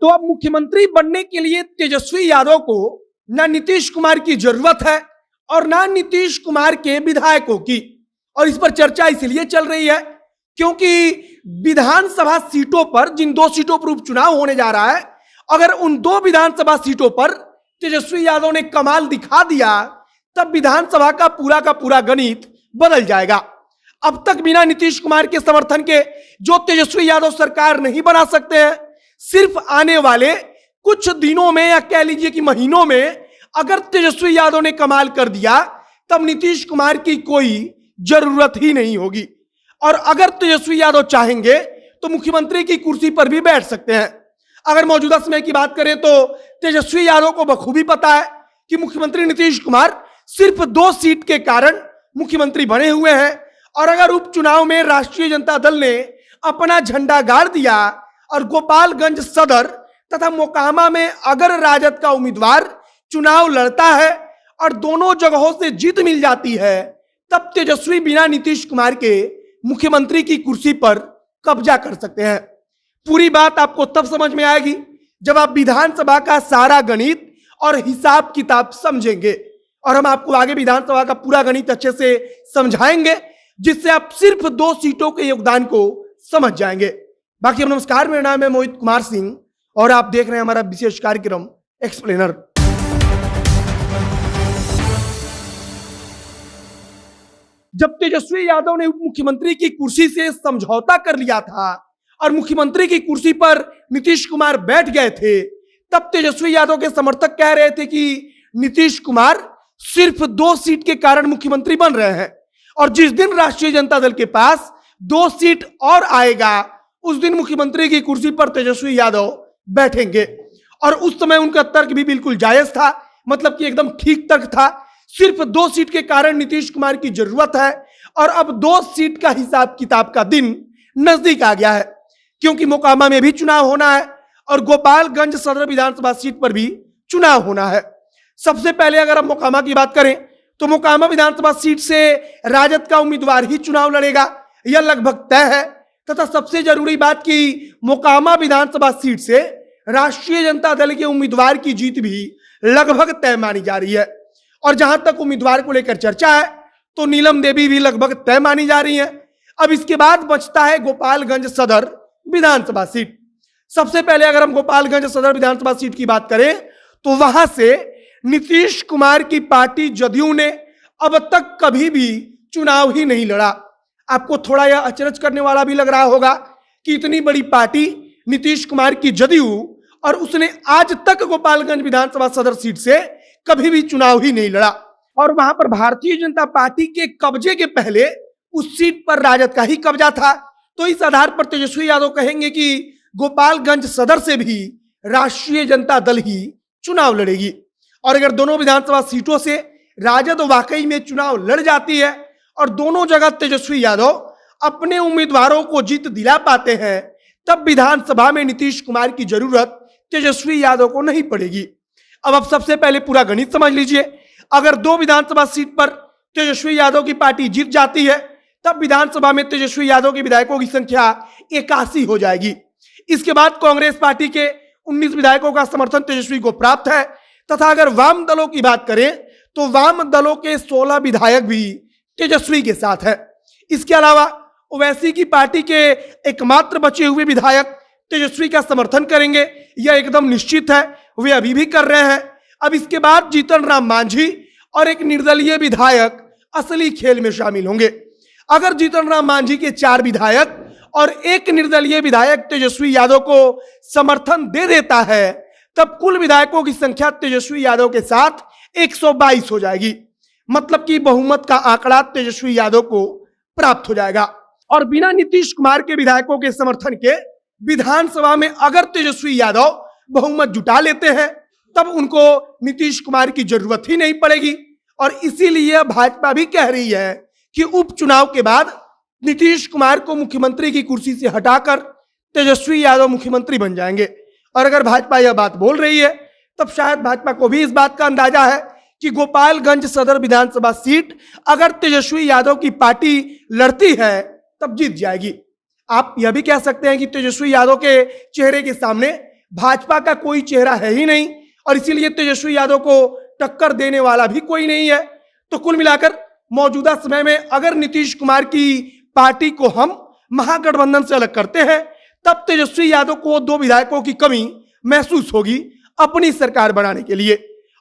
तो अब मुख्यमंत्री बनने के लिए तेजस्वी यादव को ना नीतीश कुमार की जरूरत है और ना नीतीश कुमार के विधायकों की। और इस पर चर्चा इसलिए चल रही है क्योंकि विधानसभा सीटों पर, जिन 2 सीटों पर उपचुनाव होने जा रहा है, अगर उन 2 विधानसभा सीटों पर तेजस्वी यादव ने कमाल दिखा दिया तब विधानसभा का पूरा गणित बदल जाएगा। अब तक बिना नीतीश कुमार के समर्थन के जो तेजस्वी यादव सरकार नहीं बना सकते हैं, सिर्फ आने वाले कुछ दिनों में या कह लीजिए कि महीनों में अगर तेजस्वी यादव ने कमाल कर दिया तब नीतीश कुमार की कोई जरूरत ही नहीं होगी। और अगर तेजस्वी यादव चाहेंगे तो मुख्यमंत्री की कुर्सी पर भी बैठ सकते हैं। अगर मौजूदा समय की बात करें तो तेजस्वी यादव को बखूबी पता है कि मुख्यमंत्री नीतीश कुमार सिर्फ 2 सीट के कारण मुख्यमंत्री बने हुए हैं और अगर उपचुनाव में राष्ट्रीय जनता दल ने अपना झंडा गाड़ दिया और गोपालगंज सदर तथा मोकामा में अगर राजद का उम्मीदवार चुनाव लड़ता है और दोनों जगहों से जीत मिल जाती है तब तेजस्वी बिना नीतीश कुमार के मुख्यमंत्री की कुर्सी पर कब्जा कर सकते हैं। पूरी बात आपको तब समझ में आएगी जब आप विधानसभा का सारा गणित और हिसाब किताब समझेंगे और हम आपको आगे विधानसभा का पूरा गणित अच्छे से समझाएंगे जिससे आप सिर्फ 2 सीटों के योगदान को समझ जाएंगे। बाकी नमस्कार, मेरा नाम है मोहित कुमार सिंह और आप देख रहे हैं हमारा विशेष कार्यक्रम एक्सप्लेनर। जब तेजस्वी यादव ने उप मुख्यमंत्री की कुर्सी से समझौता कर लिया था और मुख्यमंत्री की कुर्सी पर नीतीश कुमार बैठ गए थे तब तेजस्वी यादव के समर्थक कह रहे थे कि नीतीश कुमार सिर्फ 2 सीट के कारण मुख्यमंत्री बन रहे हैं और जिस दिन राष्ट्रीय जनता दल के पास 2 सीट और आएगा उस दिन मुख्यमंत्री की कुर्सी पर तेजस्वी यादव बैठेंगे। और उस समय उनका तर्क भी बिल्कुल जायज था, मतलब कि एकदम ठीक तर्क था। सिर्फ 2 सीट के कारण नीतीश कुमार की जरूरत है और अब 2 सीट का हिसाब किताब का दिन नजदीक आ गया है क्योंकि मोकामा में भी चुनाव होना है और गोपालगंज सदर विधानसभा सीट पर भी चुनाव होना है। सबसे पहले अगर हम मोकामा की बात करें तो मोकामा विधानसभा सीट से राजद का उम्मीदवार ही चुनाव लड़ेगा, यह लगभग तय है। तथा सबसे जरूरी बात कि मोकामा विधानसभा सीट से राष्ट्रीय जनता दल के उम्मीदवार की जीत भी लगभग तय मानी जा रही है। और जहां तक उम्मीदवार को लेकर चर्चा है तो नीलम देवी भी लगभग तय मानी जा रही है। अब इसके बाद बचता है गोपालगंज सदर विधानसभा सीट। सबसे पहले अगर हम गोपालगंज सदर विधानसभा सीट की बात करें तो वहां से नीतीश कुमार की पार्टी जदयू ने अब तक कभी भी चुनाव ही नहीं लड़ा। आपको थोड़ा यह अचरज करने वाला भी लग रहा होगा कि इतनी बड़ी पार्टी नीतीश कुमार की जदयू और उसने आज तक गोपालगंज विधानसभा सदर सीट से कभी भी चुनाव ही नहीं लड़ा और वहां पर भारतीय जनता पार्टी के कब्जे के पहले उस सीट पर राजद का ही कब्जा था। तो इस आधार पर तेजस्वी यादव कहेंगे कि गोपालगंज सदर से भी राष्ट्रीय जनता दल ही चुनाव लड़ेगी। और अगर दोनों विधानसभा सीटों से राजद वाकई में चुनाव लड़ जाती है और दोनों जगह तेजस्वी यादव अपने उम्मीदवारों को जीत दिला पाते हैं तब विधानसभा में नीतीश कुमार की जरूरत तेजस्वी यादव को नहीं पड़ेगी। अब आप सबसे पहले पूरा गणित समझ लीजिए। अगर 2 विधानसभा सीट पर तेजस्वी यादव की पार्टी जीत जाती है तब विधानसभा में तेजस्वी यादव के विधायकों की संख्या 81 हो जाएगी। इसके बाद कांग्रेस पार्टी के 19 विधायकों का समर्थन तेजस्वी को प्राप्त है तथा अगर वाम दलों की बात करें तो वाम दलों के 16 विधायक भी तेजस्वी के साथ है। इसके अलावा ओवैसी की पार्टी के एकमात्र बचे हुए विधायक तेजस्वी का समर्थन करेंगे, यह एकदम निश्चित है, वे अभी भी कर रहे हैं। अब इसके बाद जीतन राम मांझी और एक निर्दलीय विधायक असली खेल में शामिल होंगे। अगर जीतन राम मांझी के 4 विधायक और एक निर्दलीय विधायक तेजस्वी यादव को समर्थन दे देता है तब कुल विधायकों की संख्या तेजस्वी यादव के साथ 122 हो जाएगी, मतलब कि बहुमत का आंकड़ा तेजस्वी यादव को प्राप्त हो जाएगा। और बिना नीतीश कुमार के विधायकों के समर्थन के विधानसभा में अगर तेजस्वी यादव बहुमत जुटा लेते हैं तब उनको नीतीश कुमार की जरूरत ही नहीं पड़ेगी। और इसीलिए भाजपा भी कह रही है कि उपचुनाव के बाद नीतीश कुमार को मुख्यमंत्री की कुर्सी से हटाकर तेजस्वी यादव मुख्यमंत्री बन जाएंगे। और अगर भाजपा यह बात बोल रही है तब शायद भाजपा को भी इस बात का अंदाजा है कि गोपालगंज सदर विधानसभा सीट अगर तेजस्वी यादव की पार्टी लड़ती है तब जीत जाएगी। आप यह भी कह सकते हैं कि तेजस्वी यादव के चेहरे के सामने भाजपा का कोई चेहरा है ही नहीं और इसीलिए तेजस्वी यादव को टक्कर देने वाला भी कोई नहीं है। तो कुल मिलाकर मौजूदा समय में अगर नीतीश कुमार की पार्टी को हम महागठबंधन से अलग करते हैं तब तेजस्वी यादव को 2 विधायकों की कमी महसूस होगी अपनी सरकार बनाने के लिए।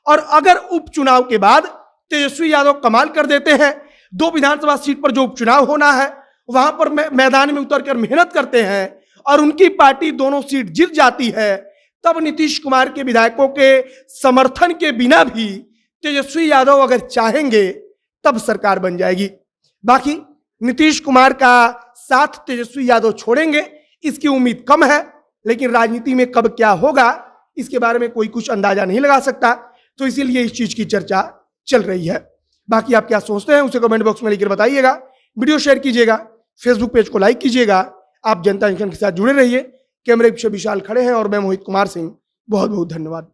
और अगर उपचुनाव के बाद तेजस्वी यादव कमाल कर देते हैं, 2 विधानसभा सीट पर जो उपचुनाव होना है वहां पर मैदान में उतरकर मेहनत करते हैं और उनकी पार्टी दोनों सीट जीत जाती है, तब नीतीश कुमार के विधायकों के समर्थन के बिना भी तेजस्वी यादव अगर चाहेंगे तब सरकार बन जाएगी। बाकी नीतीश कुमार का साथ तेजस्वी यादव छोड़ेंगे इसकी उम्मीद कम है, लेकिन राजनीति में कब क्या होगा इसके बारे में कोई कुछ अंदाजा नहीं लगा सकता, तो इसीलिए इस चीज की चर्चा चल रही है। बाकी आप क्या सोचते हैं उसे कमेंट बॉक्स में लिखकर बताइएगा। वीडियो शेयर कीजिएगा, फेसबुक पेज को लाइक कीजिएगा। आप जनता जंक्शन के साथ जुड़े रहिए। कैमरे पीछे विशाल खड़े हैं और मैं मोहित कुमार सिंह। बहुत बहुत धन्यवाद।